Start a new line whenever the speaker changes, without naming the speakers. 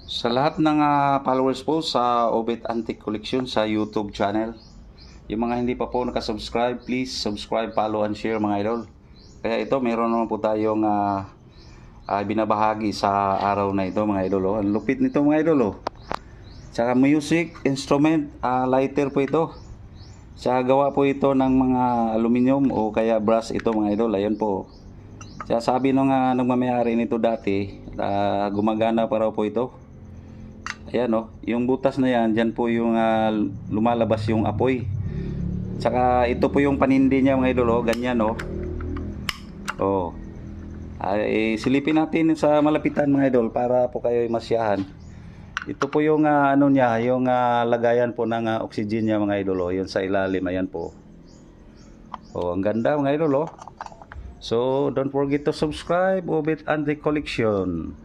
Sa lahat ng followers po sa Obet Antique Collection sa YouTube channel, yung mga hindi pa po nakasubscribe, please subscribe, follow, and share mga idol. Kaya ito, meron naman po tayong binabahagi sa araw na ito mga idol. Oh. Ang lupit nito mga idol. Oh. Tsaka music, instrument, lighter po ito. Tsaka gawa po ito ng mga aluminum o kaya brass ito mga idol. Ayan po. Tsaka sabi nung nagmamayari nito dati, gumagana pa raw po ito. Ayan oh, yung butas na yan, dyan po yung lumalabas yung apoy. Tsaka ito po yung panindi niya mga idol, oh, ganyan oh. Oh. Silipin natin sa malapitan mga idol para po kayo masyahan. Ito po yung ano niya, yung lagayan po ng oxygen niya mga idol, oh, yun sa ilalim, ayan po. Oh, ang ganda mga idol oh. So, don't forget to subscribe, Obet Antique Collection.